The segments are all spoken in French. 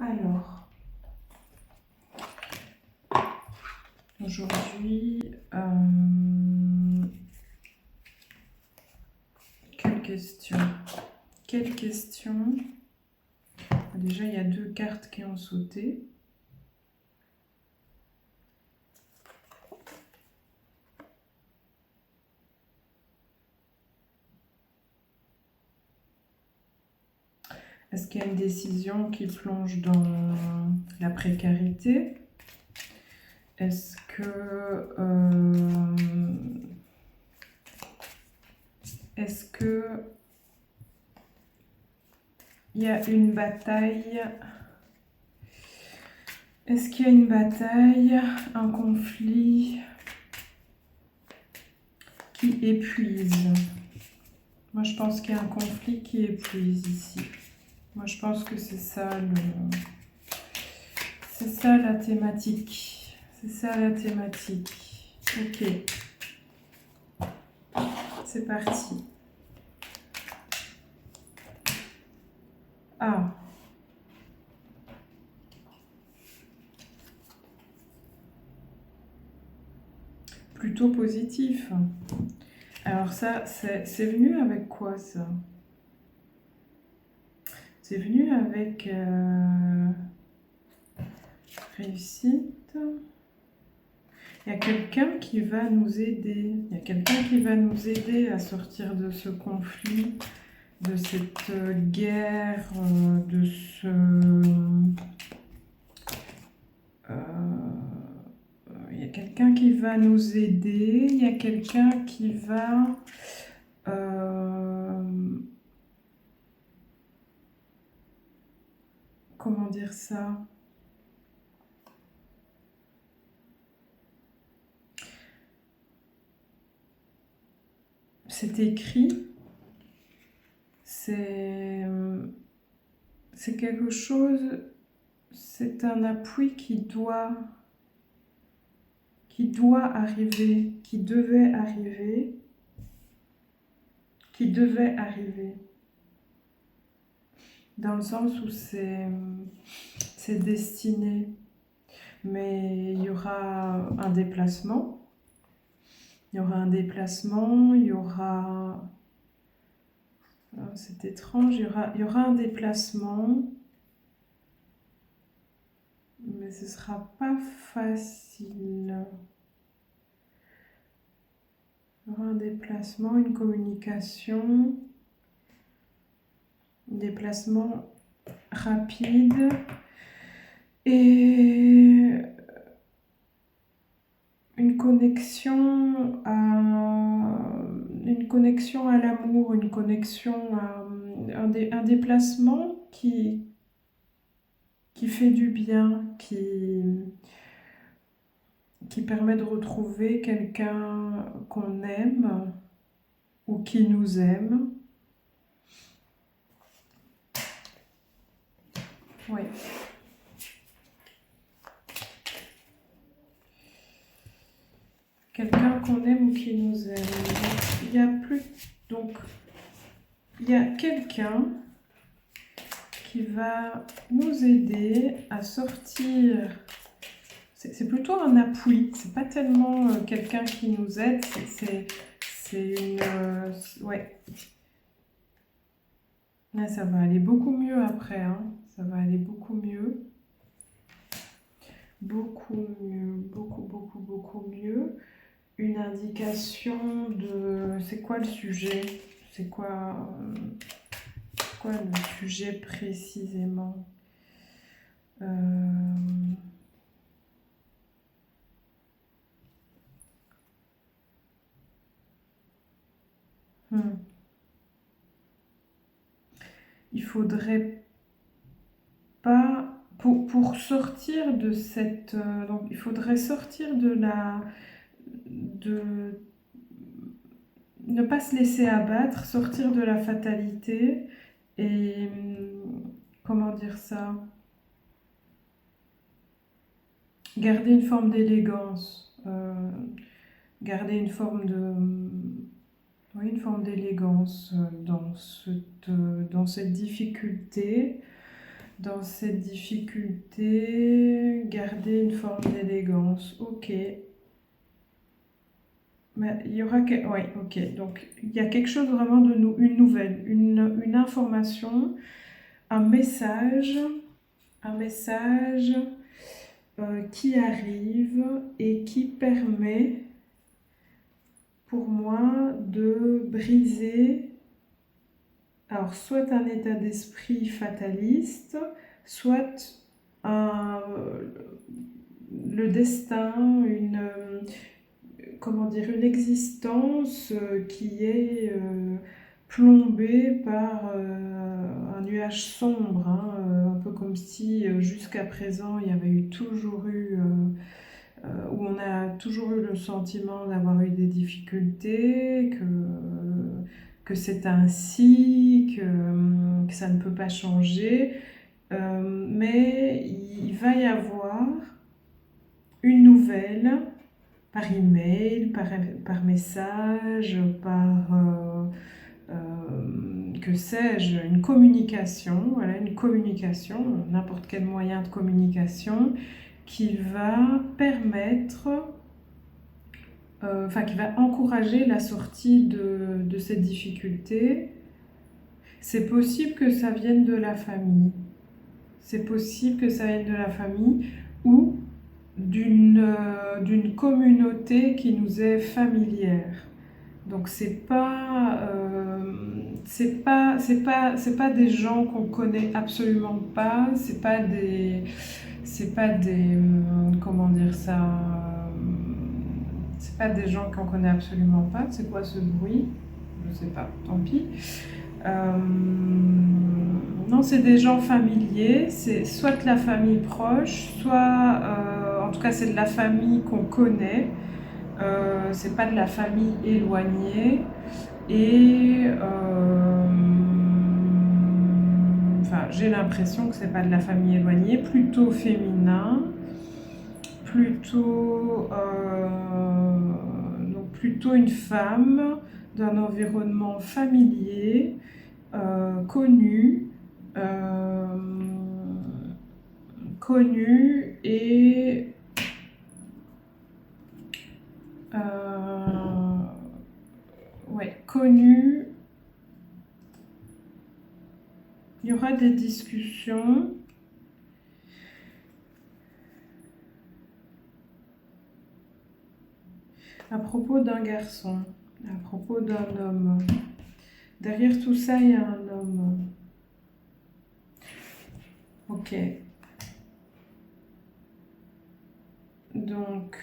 Alors, aujourd'hui, quelle question? Quelle question? Déjà, il y a 2 cartes qui ont sauté. Est-ce qu'il y a une décision qui plonge dans la précarité? Est-ce que il y a une bataille? Est-ce qu'il y a une bataille, un conflit qui épuise? Moi, je pense qu'il y a un conflit qui épuise ici. Moi, je pense que c'est ça la thématique. C'est ça la thématique. Ok. C'est parti. Ah. Plutôt positif. Alors ça, c'est venu avec quoi ça? C'est venu avec réussite. Il y a quelqu'un qui va nous aider. Il y a quelqu'un qui va nous aider à sortir de ce conflit, de cette guerre, de ce... il y a quelqu'un qui va nous aider. Il y a quelqu'un qui va... comment dire ça? C'est écrit, c'est quelque chose, c'est un appui qui doit arriver, qui devait arriver, dans le sens où c'est destiné, mais il y aura un déplacement. Il y aura... C'est étrange, il y aura un déplacement, mais ce ne sera pas facile. Il y aura un déplacement, une communication, un déplacement rapide et une connexion à l'amour, une connexion à un déplacement qui fait du bien, qui permet de retrouver quelqu'un qu'on aime ou qui nous aime. Oui. Quelqu'un qu'on aime ou qui nous aime. Il y a plus... Donc, il y a quelqu'un qui va nous aider à sortir. C'est plutôt un appui. C'est pas tellement quelqu'un qui nous aide. C'est une... ouais. Là, ça va aller beaucoup mieux après. Hein. Ça va aller beaucoup mieux. Beaucoup mieux. Beaucoup mieux. Une indication de... C'est quoi le sujet? C'est quoi le sujet précisément? Il faudrait pas... Pour sortir de cette... donc, il faudrait sortir de la... ne pas se laisser abattre, sortir de la fatalité et... comment dire ça? Garder une forme d'élégance. Garder une forme de... oui, une forme d'élégance dans cette difficulté dans cette difficulté, garder une forme d'élégance. Ok. Mais il y aura oui, ok. Donc il y a quelque chose vraiment de une nouvelle, une information, un message qui arrive et qui permet pour moi de briser, alors soit un état d'esprit fataliste, soit le destin, comment dire, une existence qui est plombée par un nuage sombre, hein, un peu comme si jusqu'à présent il y avait toujours eu, où on a toujours eu le sentiment d'avoir eu des difficultés, que c'est ainsi, que ça ne peut pas changer, mais il va y avoir une nouvelle par email, par message, que sais-je, une communication, voilà, une communication, n'importe quel moyen de communication qui va permettre, qui va encourager la sortie de cette difficulté. C'est possible que ça vienne de la famille. C'est possible que ça vienne de la famille ou d'une communauté qui nous est familière. Donc c'est pas des gens qu'on connaît absolument pas, comment dire ça, c'est pas des gens qu'on connaît absolument pas. C'est quoi ce bruit? Je sais pas, tant pis. Non, c'est des gens familiers, c'est soit de la famille proche, soit, en tout cas, c'est de la famille qu'on connaît. C'est pas de la famille éloignée. Et enfin, j'ai l'impression que c'est pas de la famille éloignée, plutôt féminin, donc plutôt une femme d'un environnement familier, connu, et ouais, connu. Il y aura des discussions. À propos d'un garçon, à propos d'un homme. Derrière tout ça, il y a un homme. Ok. Donc,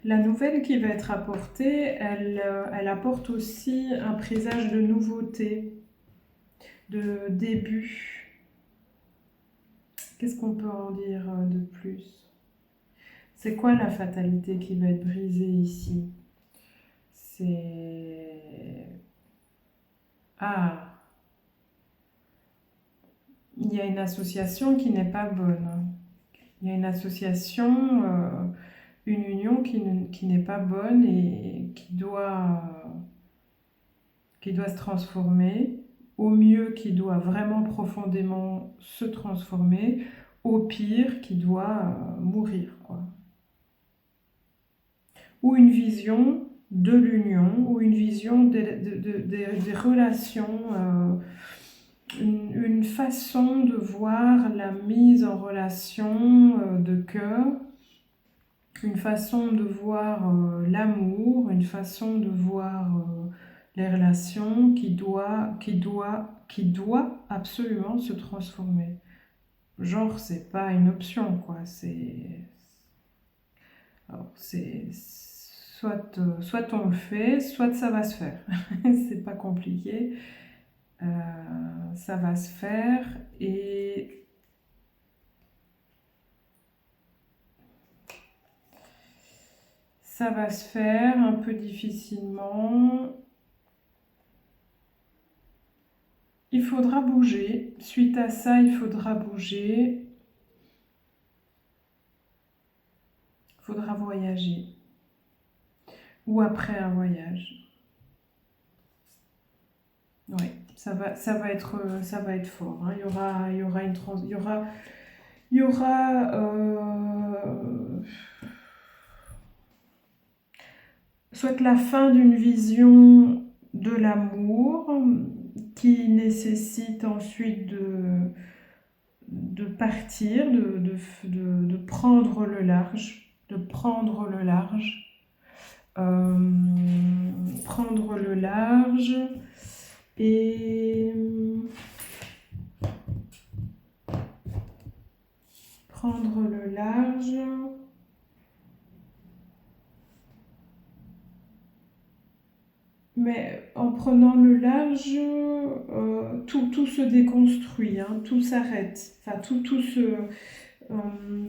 la nouvelle qui va être apportée, elle apporte aussi un présage de nouveauté, de début. Qu'est-ce qu'on peut en dire de plus? C'est quoi la fatalité qui va être brisée ici? C'est... Ah, il y a une association qui n'est pas bonne. Il y a une association, une union qui n'est pas bonne et qui doit se transformer. Au mieux, qui doit vraiment profondément se transformer. Au pire, qui doit mourir, quoi. Ou une vision de l'union, ou une vision des relations, une façon de voir la mise en relation de cœur, une façon de voir l'amour, une façon de voir les relations qui doit absolument se transformer. Genre, c'est pas une option, quoi. C'est soit on le fait, soit ça va se faire. C'est pas compliqué. Ça va se faire et ça va se faire un peu difficilement. Il faudra bouger. Suite à ça, il faudra bouger. Il faudra voyager. Ou après un voyage. Ouais, ça va être fort. Hein. Il y aura une trans, il y aura soit la fin d'une vision de l'amour qui nécessite ensuite de partir, de prendre le large, prendre le large et prendre le large. Mais en prenant le large, tout se déconstruit, hein, tout s'arrête. Enfin, tout se...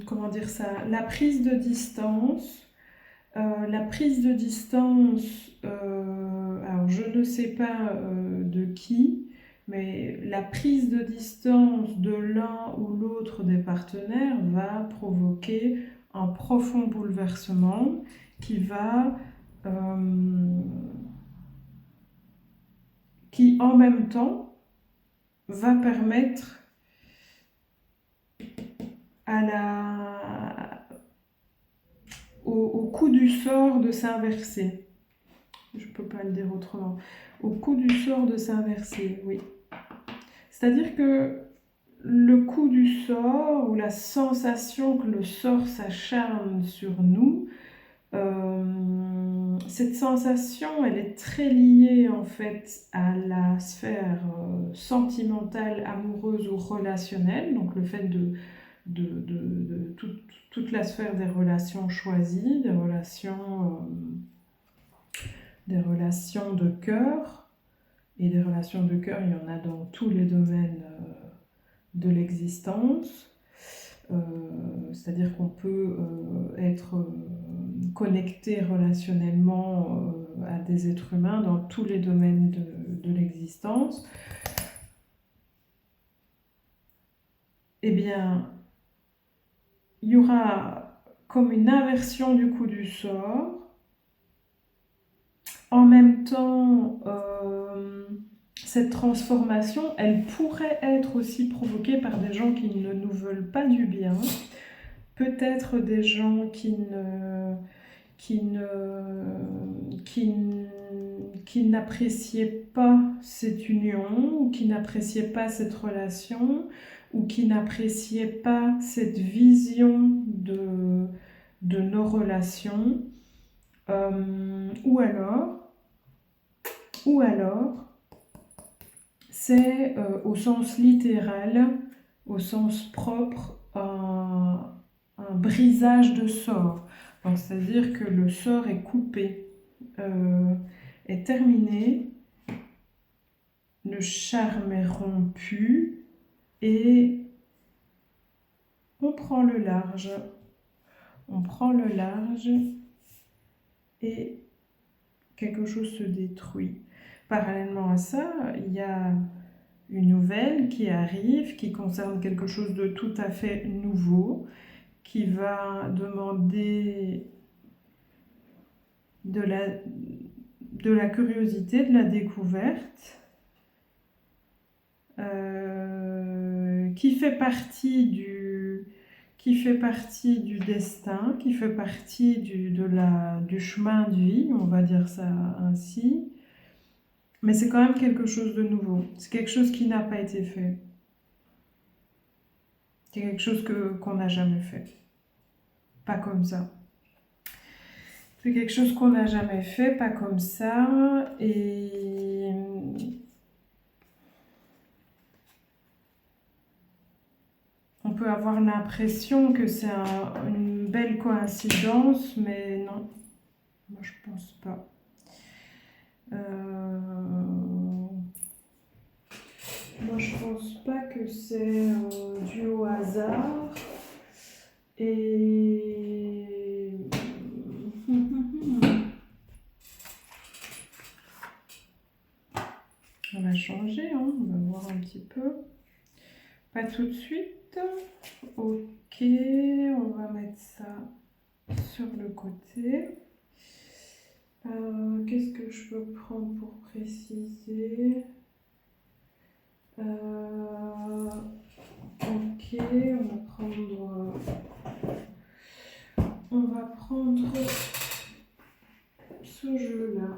comment dire ça? La prise de distance. Alors je ne sais pas de qui, mais la prise de distance de l'un ou l'autre des partenaires va provoquer un profond bouleversement qui en même temps va permettre au coup du sort de s'inverser. Je ne peux pas le dire autrement. Au coup du sort de s'inverser, oui. C'est-à-dire que le coup du sort ou la sensation que le sort s'acharne sur nous, cette sensation, elle est très liée en fait à la sphère sentimentale, amoureuse ou relationnelle, donc le fait de toute la sphère des relations choisies, des relations de cœur. Et des relations de cœur, il y en a dans tous les domaines de l'existence. C'est-à-dire qu'on peut être connecté relationnellement à des êtres humains dans tous les domaines de l'existence. Eh bien, il y aura comme une inversion du coup du sort. En même temps, cette transformation, elle pourrait être aussi provoquée par des gens qui ne nous veulent pas du bien. Peut-être des gens qui n'appréciaient pas cette union, ou qui n'appréciaient pas cette relation, ou qui n'appréciaient pas cette vision de nos relations, ou alors c'est au sens littéral, au sens propre, un brisage de sort. C'est-à-dire que le sort est coupé, est terminé, le charme est rompu et on prend le large. On prend le large et quelque chose se détruit. Parallèlement à ça, il y a une nouvelle qui arrive, qui concerne quelque chose de tout à fait nouveau, qui va demander de la curiosité, de la découverte, qui fait partie du destin, qui fait partie du chemin de vie, on va dire ça ainsi. Mais c'est quand même quelque chose de nouveau. C'est quelque chose qui n'a pas été fait. C'est quelque chose qu'on n'a jamais fait. Pas comme ça. C'est quelque chose qu'on n'a jamais fait, pas comme ça. Et on peut avoir l'impression que c'est une belle coïncidence, mais non. Moi, je pense pas. Moi, je pense pas que c'est dû au hasard. Et on va changer, hein. On va voir un petit peu. Pas tout de suite. Ok, on va mettre ça sur le côté. Qu'est-ce que je peux prendre pour préciser? Ok, on va prendre ce jeu-là.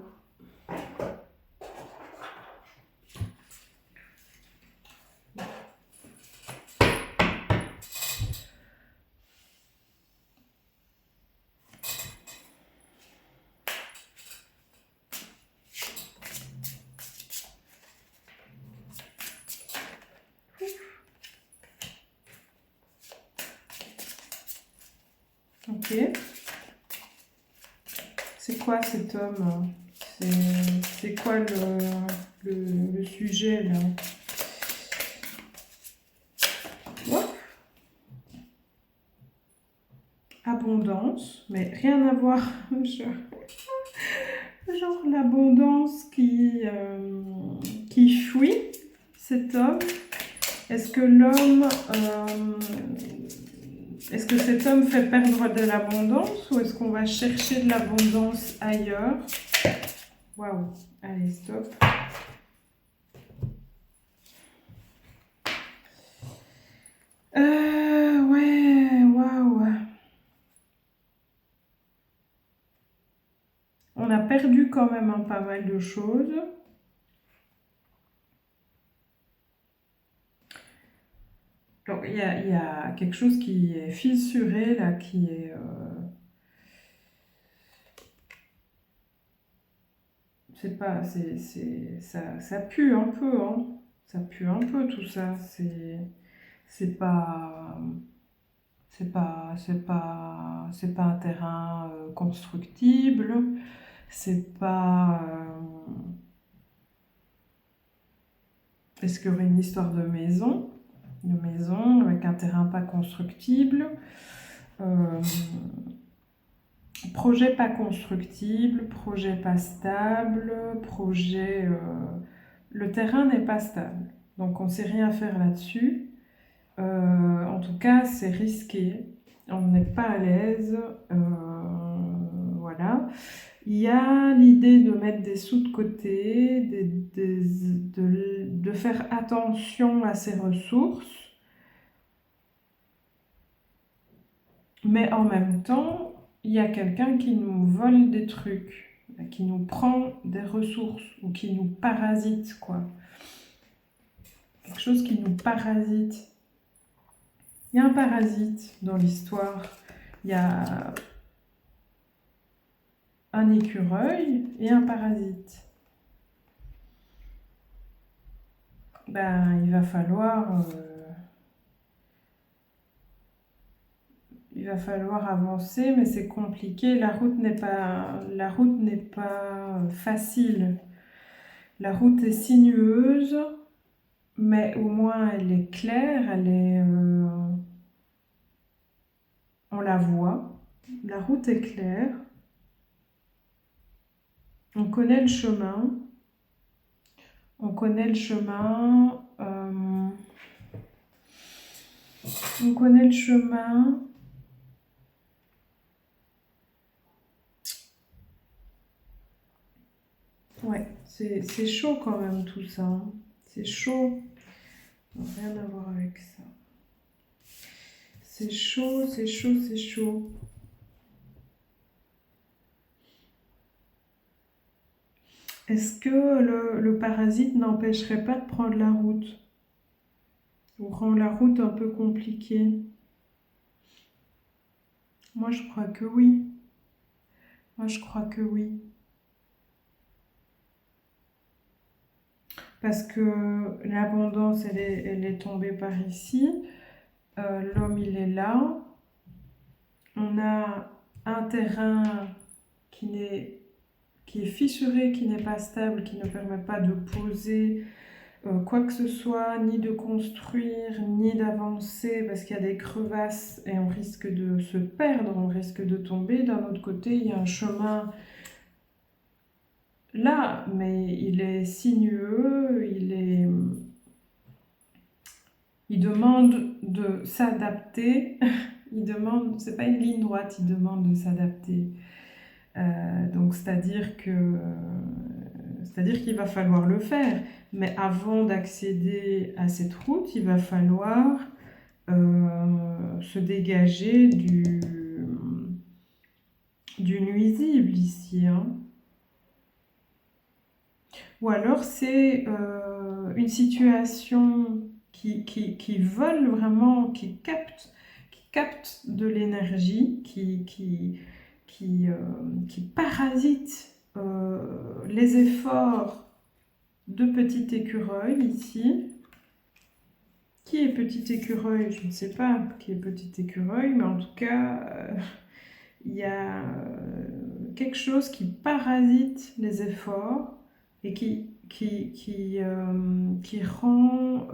Ok. C'est quoi cet homme? C'est quoi le sujet là? Hop. Abondance, mais rien à voir. Genre l'abondance qui fuit cet homme. Est-ce que est-ce que cet homme fait perdre de l'abondance ou est-ce qu'on va chercher de l'abondance ailleurs? Waouh, allez, stop. Ouais, waouh. On a perdu quand même pas mal de choses. Donc, il y a quelque chose qui est fissuré là, qui est... c'est pas... ça pue un peu, hein. Ça pue un peu tout ça. C'est pas... C'est pas un terrain constructible. C'est pas... Est-ce qu'il y aurait une histoire de maison? De maison avec un terrain pas constructible. Projet pas constructible, projet pas stable, projet... le terrain n'est pas stable. Donc on ne sait rien faire là-dessus. En tout cas, c'est risqué. On n'est pas à l'aise. Voilà. Il y a l'idée de mettre des sous de côté, de faire attention à ses ressources. Mais en même temps, il y a quelqu'un qui nous vole des trucs, qui nous prend des ressources ou qui nous parasite, quoi. Quelque chose qui nous parasite. Il y a un parasite dans l'histoire. Il y a un écureuil et un parasite. Ben, il va falloir avancer, mais c'est compliqué. La route n'est pas facile. La route est sinueuse, mais au moins elle est claire, on la voit. La route est claire. On connaît le chemin. On connaît le chemin. On connaît le chemin. Ouais, c'est chaud quand même tout ça, hein. C'est chaud. Rien à voir avec ça. C'est chaud, c'est chaud, c'est chaud. Est-ce que le parasite n'empêcherait pas de prendre la route? Ou rend la route un peu compliquée? Moi, je crois que oui. Moi, je crois que oui. Parce que l'abondance, elle est tombée par ici. L'homme, il est là. On a un terrain qui est fissuré, qui n'est pas stable, qui ne permet pas de poser quoi que ce soit, ni de construire, ni d'avancer, parce qu'il y a des crevasses et on risque de se perdre, on risque de tomber. D'un autre côté, il y a un chemin là, mais il est sinueux, il demande de s'adapter. C'est pas une ligne droite, il demande de s'adapter. Donc c'est-à-dire que C'est-à-dire qu'il va falloir le faire. Mais avant d'accéder à cette route, il va falloir se dégager du nuisible ici, hein. Ou alors c'est une situation qui vole vraiment, qui capte de l'énergie, qui parasite les efforts de petit écureuil ici. Qui est petit écureuil? Je ne sais pas qui est petit écureuil, mais en tout cas, il y a quelque chose qui parasite les efforts et rend,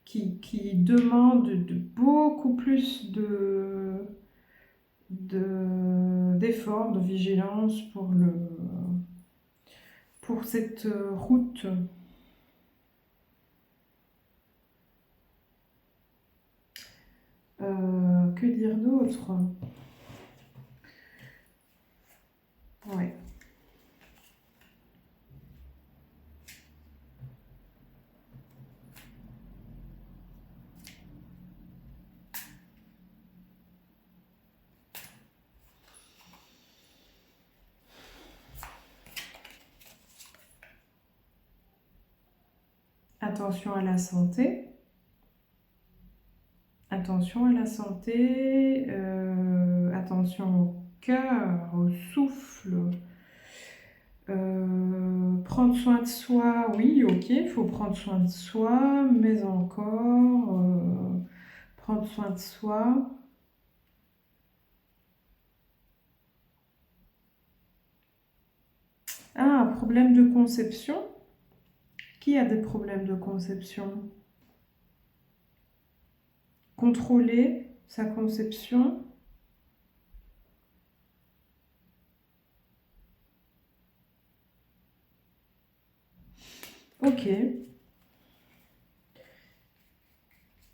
qui demande beaucoup plus d'efforts, de vigilance pour cette route. Que dire d'autre? Ouais. Attention à la santé. Attention à la santé. Attention au cœur, au souffle. Prendre soin de soi, oui, ok, il faut prendre soin de soi, mais encore, prendre soin de soi. Ah, problème de conception? Qui a des problèmes de conception? Contrôler sa conception. Ok.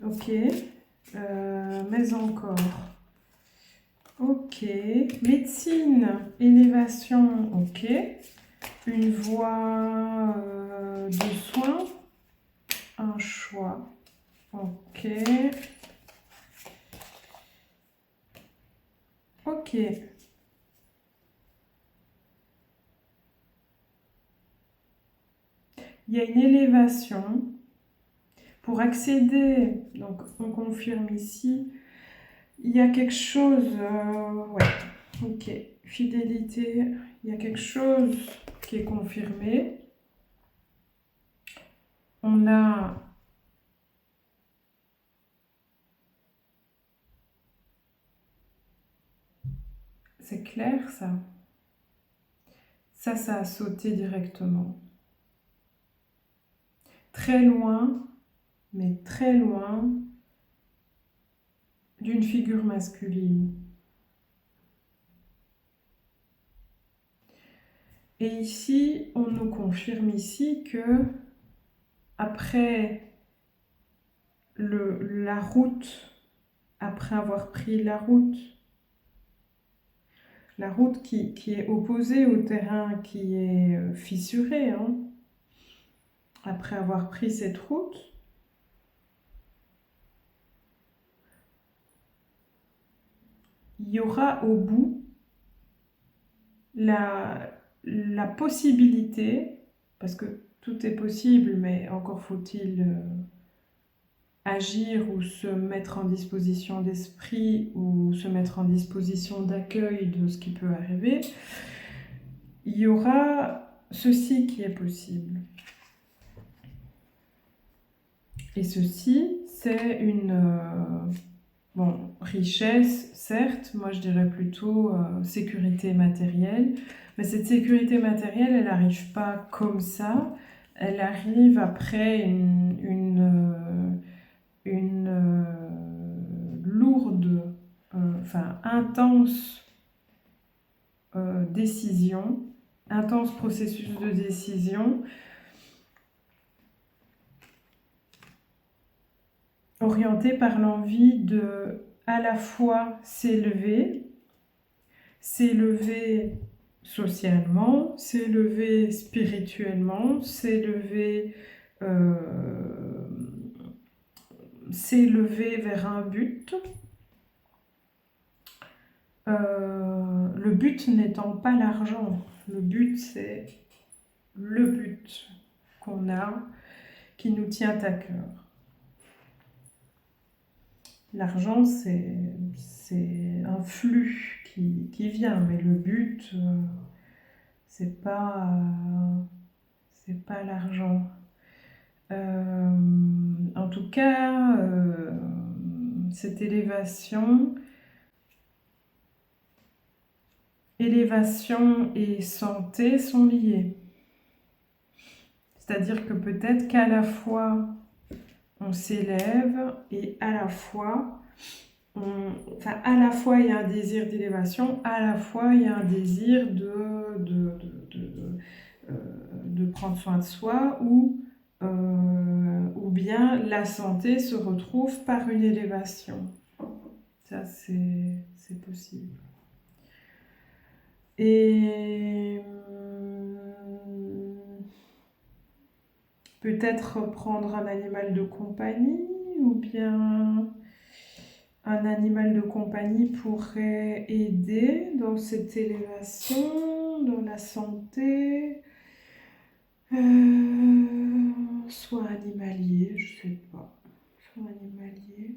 Ok. Mais encore. Ok. Médecine, élévation, ok. Une voie de soins. Un choix. Ok. Ok. Il y a une élévation. Pour accéder, donc on confirme ici, il y a quelque chose, ouais, ok, fidélité, il y a quelque chose qui est confirmé. On a c'est clair ça. Ça a sauté directement. Très loin, mais très loin d'une figure masculine. Et ici, on nous confirme ici que après la route, après avoir pris la route qui est opposée au terrain qui est fissuré, hein, après avoir pris cette route, il y aura au bout la possibilité, parce que tout est possible, mais encore faut-il agir ou se mettre en disposition d'esprit ou se mettre en disposition d'accueil de ce qui peut arriver, il y aura ceci qui est possible. Et ceci, c'est une richesse, certes, moi je dirais plutôt sécurité matérielle, mais cette sécurité matérielle, elle n'arrive pas comme ça, elle arrive après une lourde, intense décision, intense processus de décision, orienté par l'envie de à la fois s'élever socialement, s'élever spirituellement, euh, s'élever vers un but. Le but n'étant pas l'argent, le but c'est le but qu'on a, qui nous tient à cœur. L'argent c'est un flux qui vient, mais le but c'est pas l'argent. En tout cas, cette élévation et santé sont liées. C'est-à-dire que peut-être qu'à la fois on s'élève et à la fois à la fois il y a un désir d'élévation, à la fois il y a un désir de prendre soin de soi ou bien la santé se retrouve par une élévation. Ça, c'est possible. Et peut-être prendre un animal de compagnie, ou bien un animal de compagnie pourrait aider dans cette élévation, dans la santé. Soit animalier, je sais pas. Soit animalier.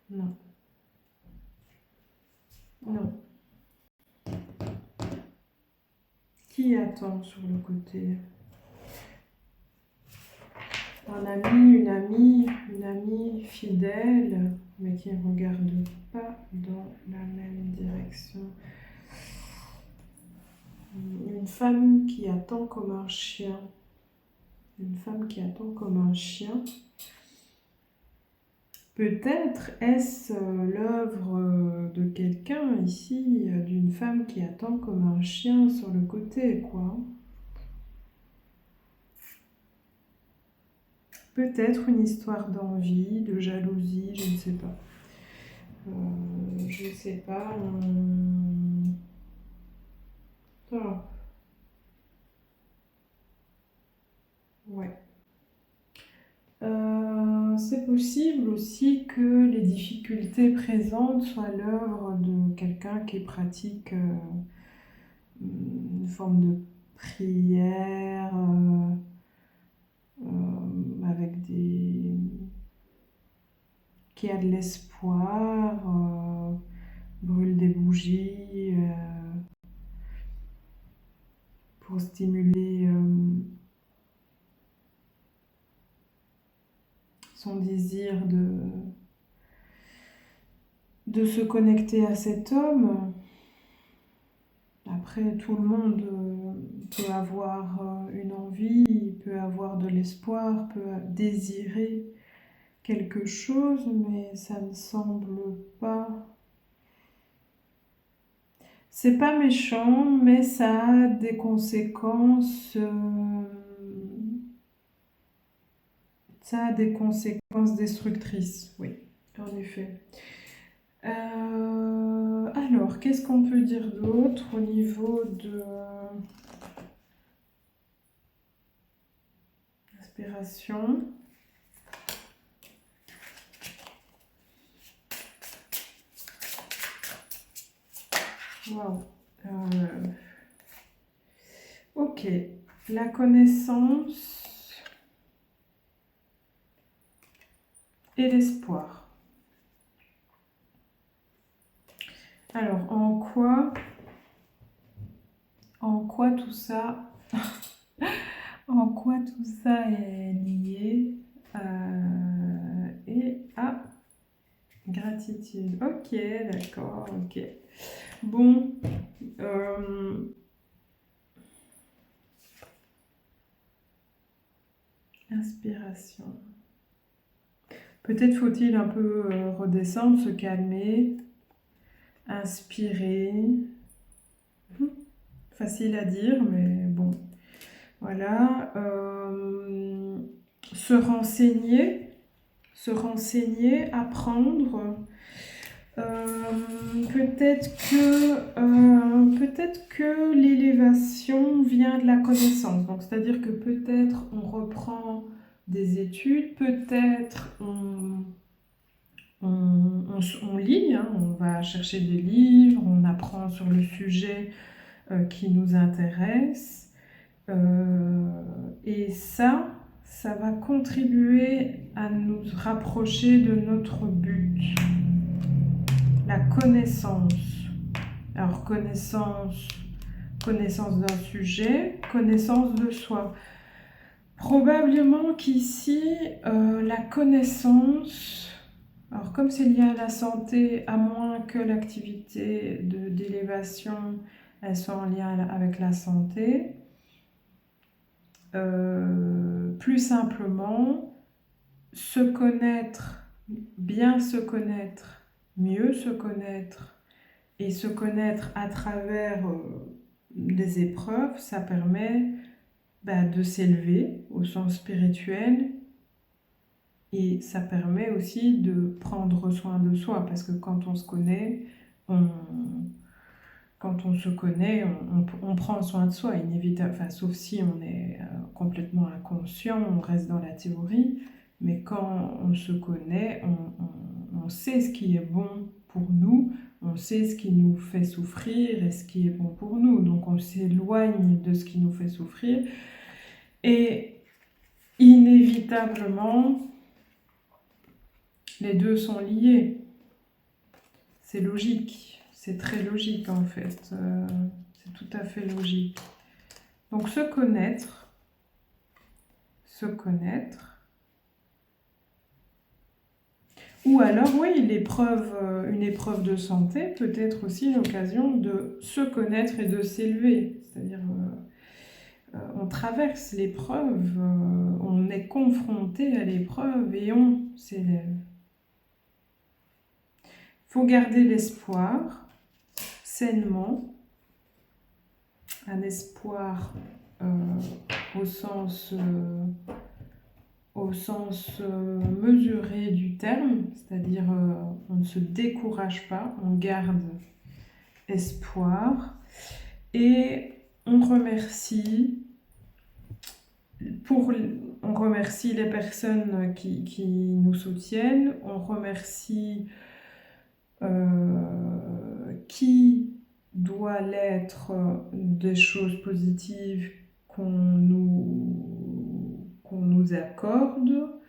Non. Non. Qui attend sur le côté? Un ami, une amie fidèle, mais qui ne regarde pas dans la même direction. Une femme qui attend comme un chien. Une femme qui attend comme un chien. Peut-être est-ce l'œuvre de quelqu'un ici, d'une femme qui attend comme un chien sur le côté, quoi. Peut-être une histoire d'envie, de jalousie, je ne sais pas. Je ne sais pas. Oh. Ouais. C'est possible aussi que les difficultés présentes soient l'œuvre de quelqu'un qui pratique une forme de prière avec qui a de l'espoir, brûle des bougies pour stimuler son désir de se connecter à cet homme. Après, tout le monde peut avoir une envie, peut avoir de l'espoir, peut désirer quelque chose, mais ça ne semble pas... C'est pas méchant, mais ça a des conséquences... Ça a des conséquences destructrices, oui, en effet. Alors, qu'est-ce qu'on peut dire d'autre au niveau de l'inspiration? Waouh. Ok, la connaissance et l'espoir. Alors, en quoi tout ça, en quoi tout ça est lié et à gratitude. Ok, d'accord, ok. Bon, inspiration. Peut-être faut-il un peu redescendre, se calmer, inspirer. Facile à dire, mais bon. Voilà. Se renseigner, apprendre. Peut-être que l'élévation vient de la connaissance. Donc, c'est-à-dire que peut-être on reprend des études, peut-être on lit, hein, on va chercher des livres, on apprend sur le sujet qui nous intéresse. Et ça va contribuer à nous rapprocher de notre but. La connaissance. Alors, connaissance d'un sujet, connaissance de soi. Probablement qu'ici, la connaissance, alors comme c'est lié à la santé, à moins que l'activité d'élévation, elle soit en lien avec la santé, plus simplement, se connaître, bien se connaître, mieux se connaître, et se connaître à travers des épreuves, ça permet de s'élever au sens spirituel, et ça permet aussi de prendre soin de soi, parce que quand on se connaît, on prend soin de soi, inévitable, enfin, sauf si on est complètement inconscient, on reste dans la théorie, mais quand on se connaît, on sait ce qui est bon pour nous, on sait ce qui nous fait souffrir et ce qui est bon pour nous, donc on s'éloigne de ce qui nous fait souffrir, et inévitablement, les deux sont liés. C'est logique, c'est très logique en fait, c'est tout à fait logique. Donc se connaître, ou alors oui, une épreuve de santé peut être aussi l'occasion de se connaître et de s'élever, c'est-à-dire on traverse l'épreuve, on est confronté à l'épreuve et on s'élève. Il faut garder l'espoir, sainement, un espoir au sens mesuré du terme, c'est-à-dire on ne se décourage pas, on garde espoir et on remercie les personnes qui nous soutiennent, on remercie qui doit l'être des choses positives qu'on nous accorde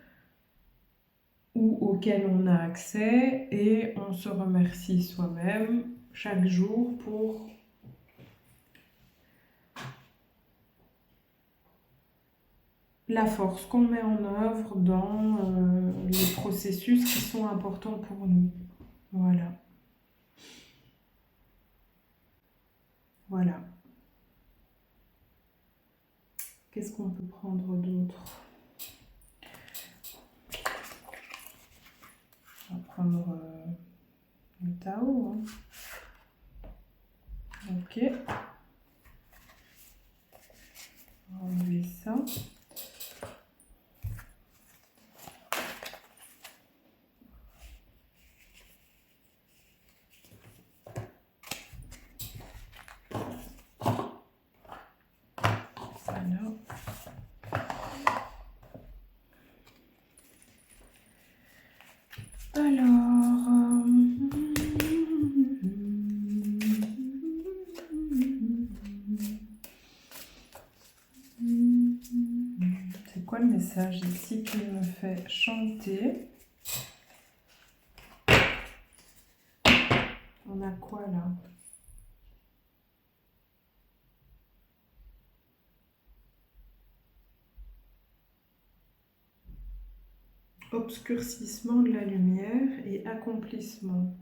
ou auxquelles on a accès, et on se remercie soi-même chaque jour pour la force qu'on met en œuvre dans les processus qui sont importants pour nous. Voilà. Voilà. Qu'est-ce qu'on peut prendre d'autre ? On va prendre le Tao. Hein. Ok. On va enlever ça. C'est quoi le message ici qui me fait chanter? On a quoi là? Obscurcissement de la lumière et accomplissement.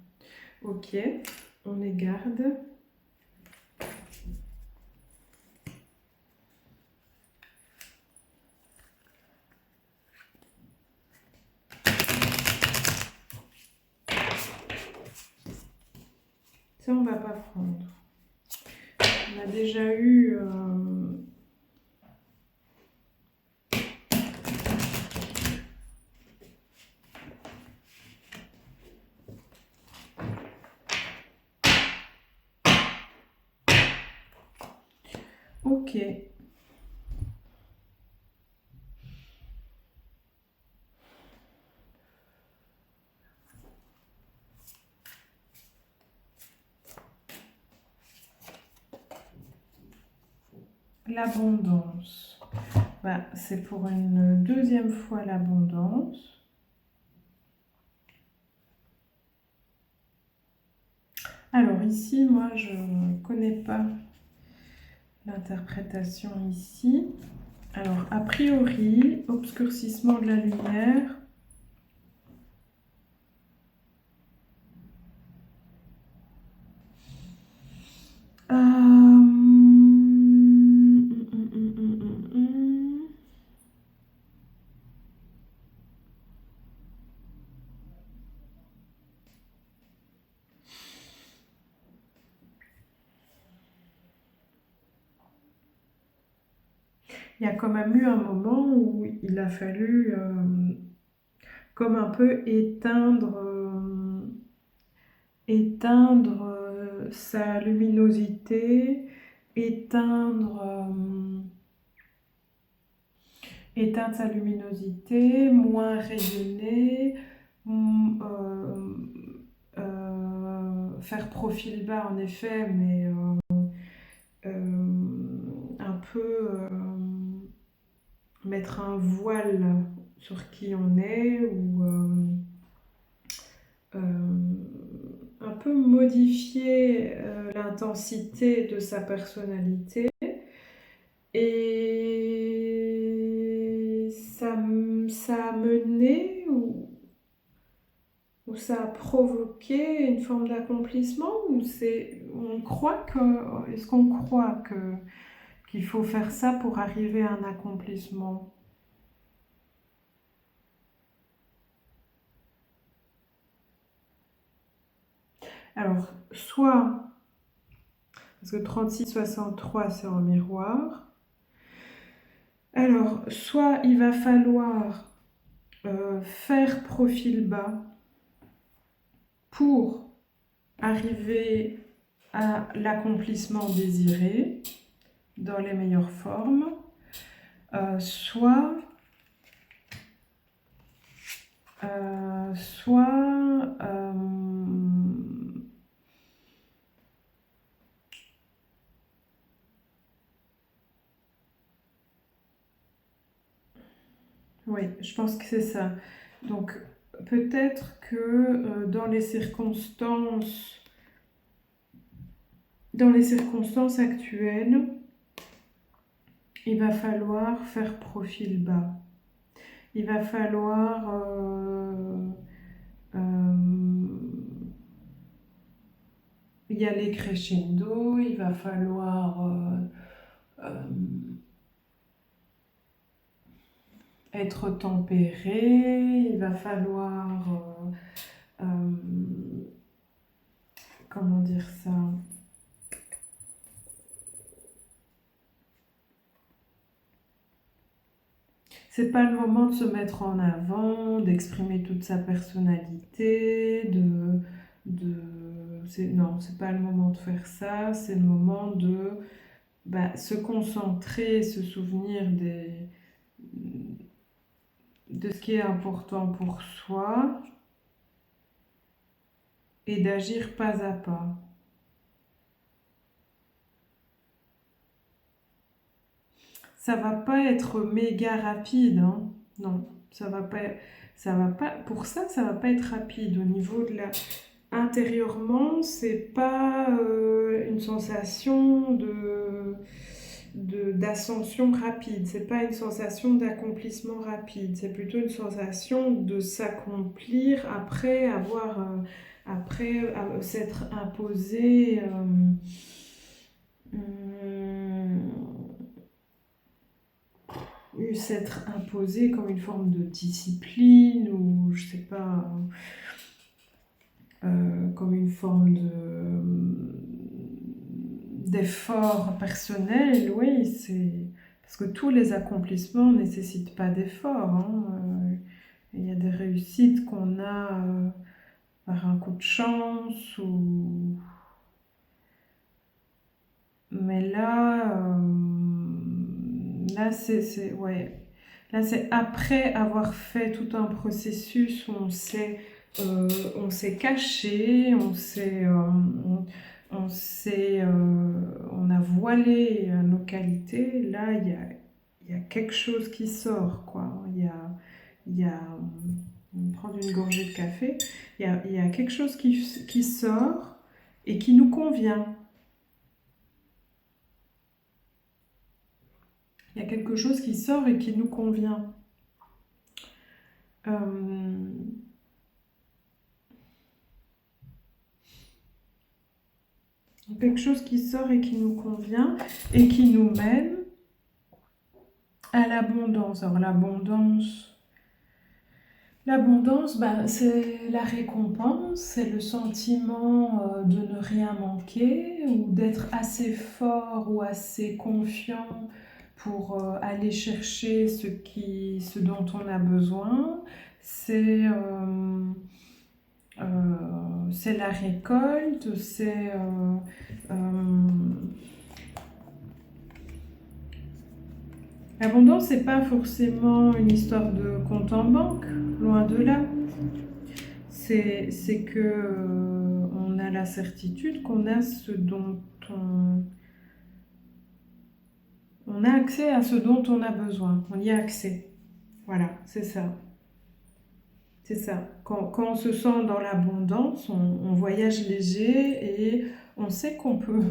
Ok, on les garde. Ça, on va pas prendre. On a déjà eu Ok. L'abondance. Bah, c'est pour une deuxième fois l'abondance. Alors ici, moi, je ne connais pas l'interprétation ici. Alors, a priori, obscurcissement de la lumière. Il y a quand même eu un moment où il a fallu comme un peu éteindre sa luminosité, éteindre sa luminosité, moins rayonner, faire profil bas en effet, mais un peu mettre un voile sur qui on est ou un peu modifier l'intensité de sa personnalité. Et ça a mené ou ça a provoqué une forme d'accomplissement ou est-ce qu'on croit qu'il faut faire ça pour arriver à un accomplissement? Alors, soit, parce que 36-63 c'est en miroir, alors soit il va falloir faire profil bas pour arriver à l'accomplissement désiré dans les meilleures formes, soit oui, je pense que c'est ça. Donc peut-être que dans les circonstances actuelles, il va falloir faire profil bas. Il va falloir y aller crescendo, il va falloir être tempéré, il va falloir comment dire ça? C'est pas le moment de se mettre en avant, d'exprimer toute sa personnalité, non, c'est pas le moment de faire ça, c'est le moment de se concentrer, se souvenir de ce qui est important pour soi et d'agir pas à pas. Ça va pas être méga rapide, hein. Non, ça va pas, pour ça va pas être rapide au niveau de la. Intérieurement, c'est pas une sensation d'ascension rapide, c'est pas une sensation d'accomplissement rapide, c'est plutôt une sensation de s'accomplir après s'être imposé s'être imposé comme une forme de discipline ou je sais pas, comme une forme d'effort personnel, oui, c'est parce que tous les accomplissements ne nécessitent pas d'effort, hein. Il y a des réussites qu'on a par un coup de chance mais là Là, ouais. Là, c'est après avoir fait tout un processus où on s'est caché, on s'est, on a voilé nos qualités. Là, il y a quelque chose qui sort, quoi. Il y a, on va prendre une gorgée de café. Il y a quelque chose qui sort et qui nous convient. Il y a quelque chose qui sort et qui nous convient. Euh, Quelque chose qui sort et qui nous convient et qui nous mène à l'abondance. Alors l'abondance, ben, c'est la récompense, c'est le sentiment de ne rien manquer ou d'être assez fort ou assez confiant pour aller chercher ce dont on a besoin. C'est la récolte, l'abondance, c'est pas forcément une histoire de compte en banque, loin de là. C'est que on a la certitude qu'on a on a accès à ce dont on a besoin. On y a accès. Voilà, c'est ça. C'est ça. Quand on se sent dans l'abondance, on voyage léger et on sait qu'on peut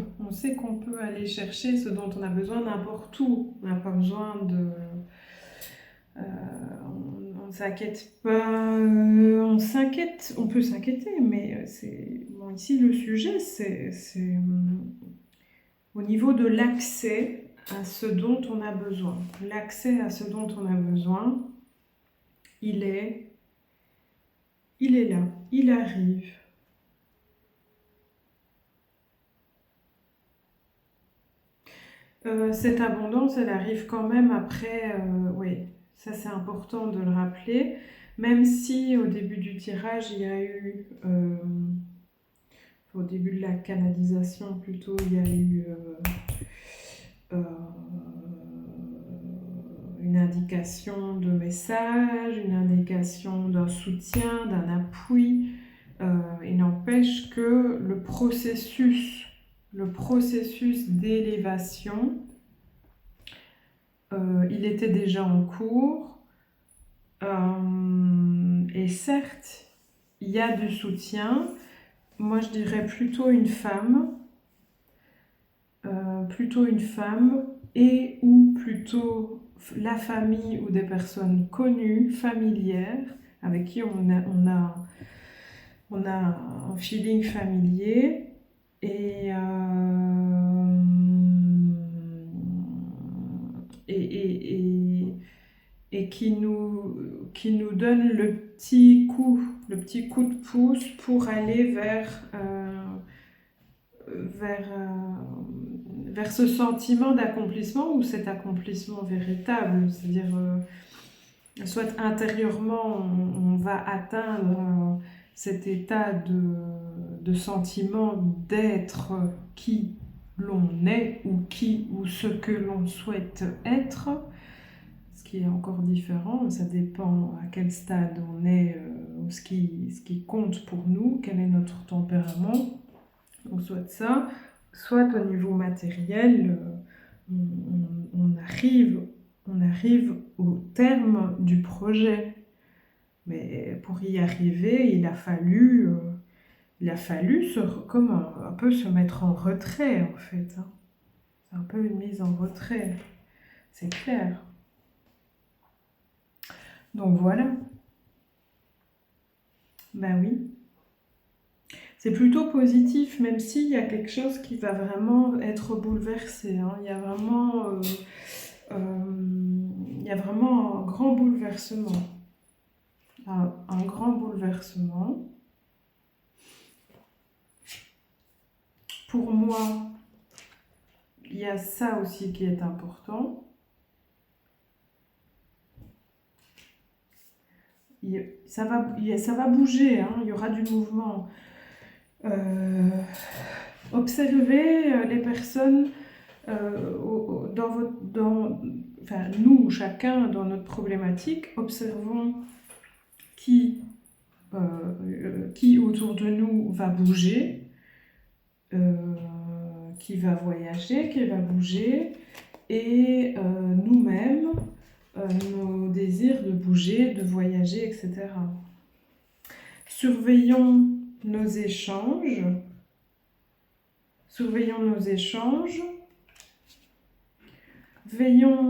aller chercher ce dont on a besoin n'importe où. On n'a pas besoin de, on ne s'inquiète pas, on s'inquiète, on peut s'inquiéter, mais c'est bon, ici le sujet, c'est au niveau de l'accès à ce dont on a besoin. L'accès à ce dont on a besoin, il est là, il arrive. Cette abondance, elle arrive quand même après, oui, ça c'est important de le rappeler, même si au début du tirage, il y a eu, au début de la canalisation plutôt, il y a eu euh, une indication de message, une indication d'un soutien, d'un appui. Il n'empêche que le processus d'élévation, il était déjà en cours. Et certes, il y a du soutien. Moi, je dirais plutôt une femme, et ou plutôt la famille ou des personnes connues, familières, avec qui on a un feeling familier et qui nous donne le petit coup de pouce pour aller vers ce sentiment d'accomplissement ou cet accomplissement véritable. C'est-à-dire, soit intérieurement, on va atteindre cet état de sentiment d'être qui l'on est ou ce que l'on souhaite être, ce qui est encore différent, ça dépend à quel stade on est, ce qui compte pour nous, quel est notre tempérament. Donc soit ça, soit au niveau matériel, on arrive au terme du projet. Mais pour y arriver, il a fallu comme un peu se mettre en retrait, en fait. Hein. C'est un peu une mise en retrait, c'est clair. Donc voilà. Ben oui. C'est plutôt positif, même s'il y a quelque chose qui va vraiment être bouleversé. Hein. Il y a vraiment un grand bouleversement. Un grand bouleversement. Pour moi, il y a ça aussi qui est important. Ça va bouger, hein, il y aura du mouvement. Observez les personnes enfin nous, chacun dans notre problématique, observons qui autour de nous va bouger, qui va voyager, qui va bouger, et nous-mêmes, nos désirs de bouger, de voyager, etc. Surveillons nos échanges. Surveillons nos échanges. Veillons,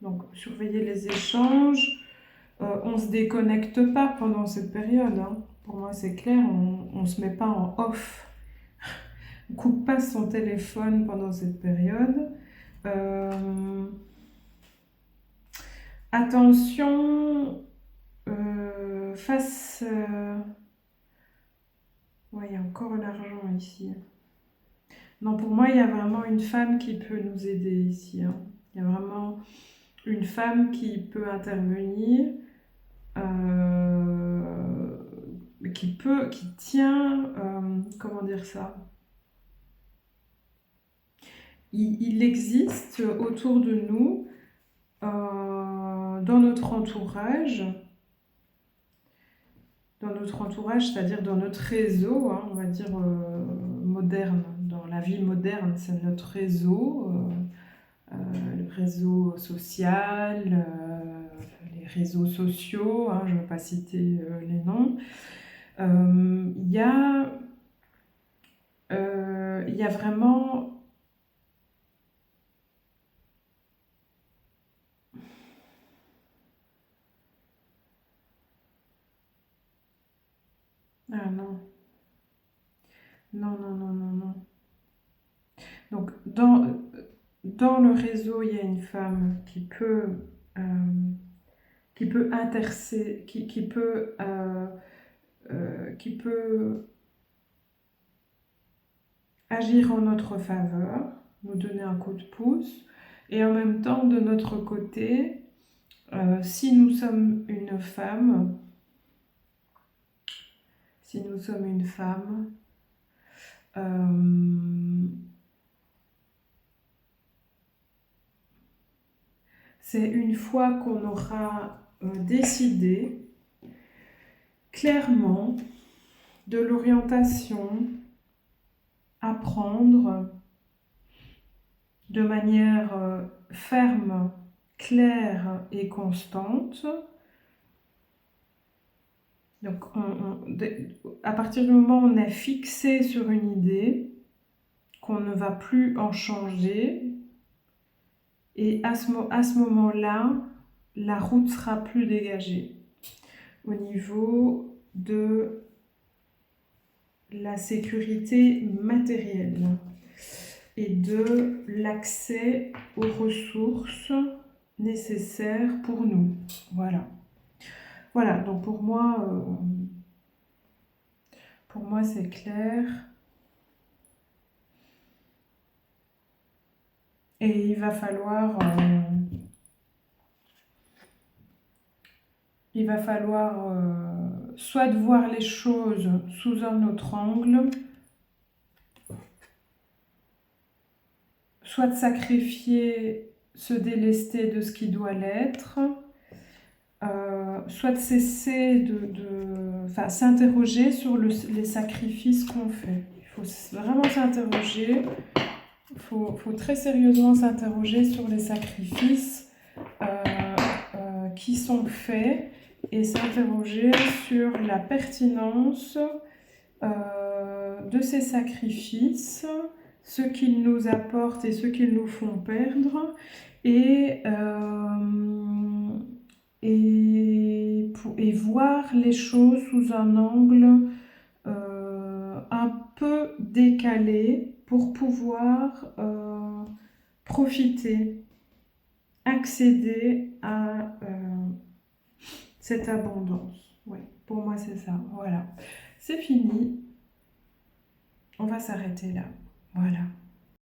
donc surveiller les échanges. On ne se déconnecte pas pendant cette période. Hein. Pour moi, c'est clair, on ne se met pas en off. On ne coupe pas son téléphone pendant cette période. Attention, face... Ouais, il y a encore l'argent ici. Non, pour moi, il y a vraiment une femme qui peut nous aider ici. Hein. Il y a vraiment une femme qui peut intervenir, qui tient, comment dire ça? Il existe autour de nous, dans notre entourage, c'est-à-dire dans notre réseau, hein, on va dire moderne, dans la vie moderne, c'est notre réseau, le réseau social, les réseaux sociaux, hein, je ne vais pas citer les noms. Il y a vraiment... Ah non. Non, non, non, non, non. Donc, dans le réseau, il y a une femme qui peut intercéder, qui peut agir en notre faveur, nous donner un coup de pouce, et en même temps, de notre côté, si nous sommes une femme, c'est une fois qu'on aura décidé clairement de l'orientation à prendre de manière ferme, claire et constante. Donc, à partir du moment où on est fixé sur une idée, qu'on ne va plus en changer, et à ce moment-là, la route sera plus dégagée au niveau de la sécurité matérielle et de l'accès aux ressources nécessaires pour nous. Voilà, donc pour moi c'est clair. Et il va falloir soit de voir les choses sous un autre angle, soit de sacrifier, se délester de ce qui doit l'être, soit de cesser enfin, s'interroger sur les sacrifices qu'on fait. Il faut vraiment s'interroger, il faut très sérieusement s'interroger sur les sacrifices qui sont faits et s'interroger sur la pertinence de ces sacrifices, ce qu'ils nous apportent et ce qu'ils nous font perdre, et voir les choses sous un angle un peu décalé pour pouvoir profiter, accéder à cette abondance. Oui, pour moi c'est ça. Voilà, c'est fini. On va s'arrêter là. Voilà.